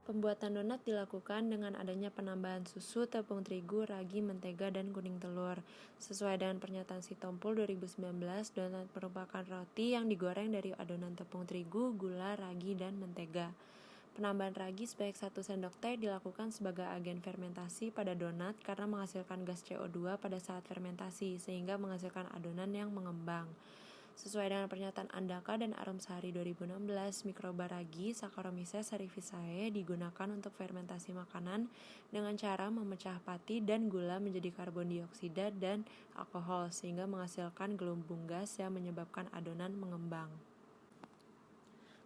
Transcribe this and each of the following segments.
Pembuatan donat dilakukan dengan adanya penambahan susu, tepung terigu, ragi, mentega, dan kuning telur. Sesuai dengan pernyataan Sitompul 2019, donat merupakan roti yang digoreng dari adonan tepung terigu, gula, ragi, dan mentega. Penambahan ragi sebanyak 1 sendok teh dilakukan sebagai agen fermentasi pada donat karena menghasilkan gas CO2 pada saat fermentasi, sehingga menghasilkan adonan yang mengembang. Sesuai dengan pernyataan Andaka dan Arumsari 2016, mikroba ragi Saccharomyces cerevisiae digunakan untuk fermentasi makanan dengan cara memecah pati dan gula menjadi karbon dioksida dan alkohol sehingga menghasilkan gelembung gas yang menyebabkan adonan mengembang.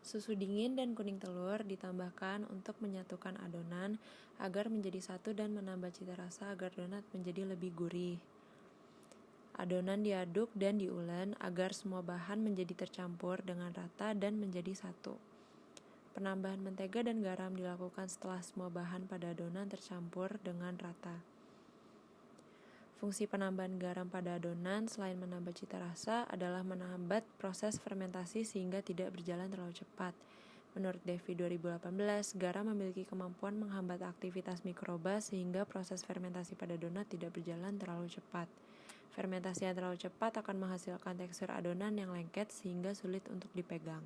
Susu dingin dan kuning telur ditambahkan untuk menyatukan adonan agar menjadi satu dan menambah cita rasa agar donat menjadi lebih gurih. Adonan diaduk dan diulen agar semua bahan menjadi tercampur dengan rata dan menjadi satu. Penambahan mentega dan garam dilakukan setelah semua bahan pada adonan tercampur dengan rata. Fungsi penambahan garam pada adonan selain menambah cita rasa adalah menghambat proses fermentasi sehingga tidak berjalan terlalu cepat. Menurut Devi 2018, garam memiliki kemampuan menghambat aktivitas mikroba sehingga proses fermentasi pada donat tidak berjalan terlalu cepat. Fermentasi yang terlalu cepat akan menghasilkan tekstur adonan yang lengket sehingga sulit untuk dipegang.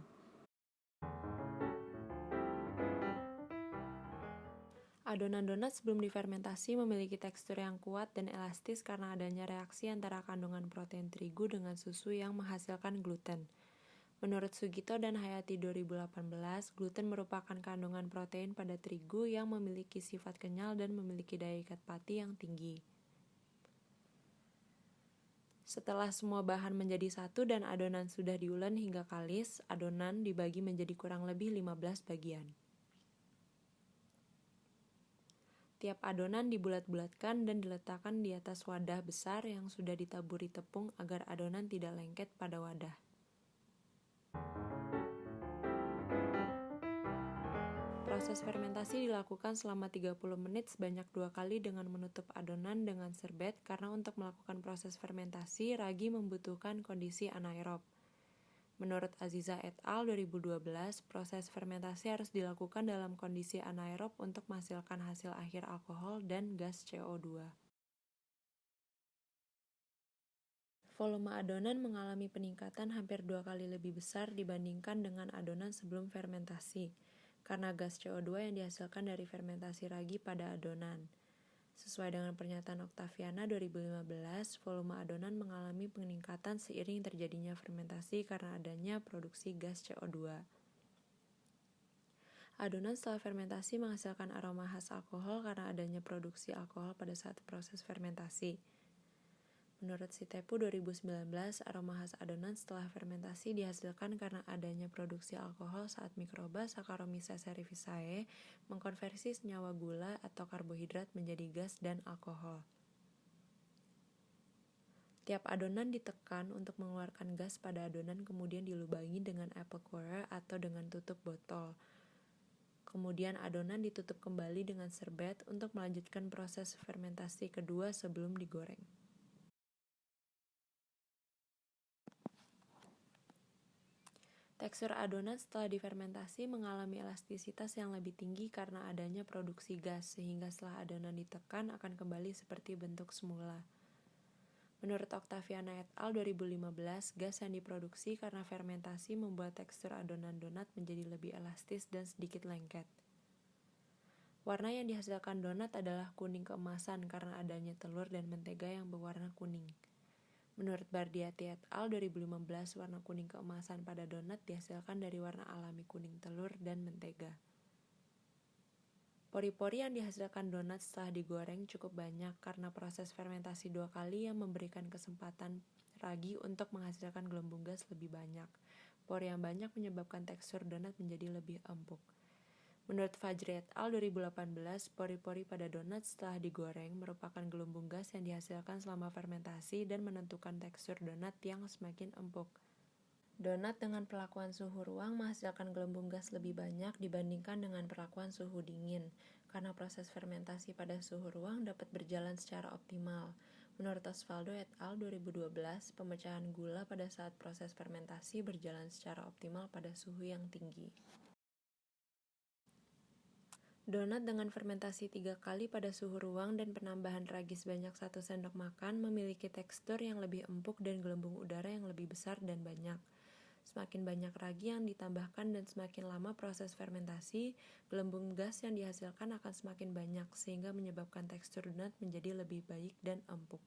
Adonan donat sebelum difermentasi memiliki tekstur yang kuat dan elastis karena adanya reaksi antara kandungan protein terigu dengan susu yang menghasilkan gluten. Menurut Sugito dan Hayati 2018, gluten merupakan kandungan protein pada terigu yang memiliki sifat kenyal dan memiliki daya ikat pati yang tinggi. Setelah semua bahan menjadi satu dan adonan sudah diulen hingga kalis, adonan dibagi menjadi kurang lebih 15 bagian. Tiap adonan dibulat-bulatkan dan diletakkan di atas wadah besar yang sudah ditaburi tepung agar adonan tidak lengket pada wadah. Proses fermentasi dilakukan selama 30 menit sebanyak 2 kali dengan menutup adonan dengan serbet karena untuk melakukan proses fermentasi, ragi membutuhkan kondisi anaerob. Menurut Aziza et al. 2012, proses fermentasi harus dilakukan dalam kondisi anaerob untuk menghasilkan hasil akhir alkohol dan gas CO2. Volume adonan mengalami peningkatan hampir 2 kali lebih besar dibandingkan dengan adonan sebelum fermentasi, karena gas CO2 yang dihasilkan dari fermentasi ragi pada adonan. Sesuai dengan pernyataan Octaviana 2015, volume adonan mengalami peningkatan seiring terjadinya fermentasi karena adanya produksi gas CO2. Adonan setelah fermentasi menghasilkan aroma khas alkohol karena adanya produksi alkohol pada saat proses fermentasi. Menurut Sitepu 2019, aroma khas adonan setelah fermentasi dihasilkan karena adanya produksi alkohol saat mikroba Saccharomyces cerevisiae mengkonversi senyawa gula atau karbohidrat menjadi gas dan alkohol. Tiap adonan ditekan untuk mengeluarkan gas pada adonan kemudian dilubangi dengan apple corer atau dengan tutup botol. Kemudian adonan ditutup kembali dengan serbet untuk melanjutkan proses fermentasi kedua sebelum digoreng. Tekstur adonan setelah difermentasi mengalami elastisitas yang lebih tinggi karena adanya produksi gas, sehingga setelah adonan ditekan akan kembali seperti bentuk semula. Menurut Octaviana et al. 2015, gas yang diproduksi karena fermentasi membuat tekstur adonan donat menjadi lebih elastis dan sedikit lengket. Warna yang dihasilkan donat adalah kuning keemasan karena adanya telur dan mentega yang berwarna kuning. Menurut Bardiati et al. 2015, warna kuning keemasan pada donat dihasilkan dari warna alami kuning telur dan mentega. Pori-pori yang dihasilkan donat setelah digoreng cukup banyak karena proses fermentasi 2 kali yang memberikan kesempatan ragi untuk menghasilkan gelembung gas lebih banyak. Pori yang banyak menyebabkan tekstur donat menjadi lebih empuk. Menurut Fajri et al. 2018, pori-pori pada donat setelah digoreng merupakan gelembung gas yang dihasilkan selama fermentasi dan menentukan tekstur donat yang semakin empuk. Donat dengan perlakuan suhu ruang menghasilkan gelembung gas lebih banyak dibandingkan dengan perlakuan suhu dingin, karena proses fermentasi pada suhu ruang dapat berjalan secara optimal. Menurut Osvaldo et al. 2012, pemecahan gula pada saat proses fermentasi berjalan secara optimal pada suhu yang tinggi. Donat dengan fermentasi 3 kali pada suhu ruang dan penambahan ragi sebanyak 1 sendok makan memiliki tekstur yang lebih empuk dan gelembung udara yang lebih besar dan banyak. Semakin banyak ragi yang ditambahkan dan semakin lama proses fermentasi, gelembung gas yang dihasilkan akan semakin banyak, sehingga menyebabkan tekstur donat menjadi lebih baik dan empuk.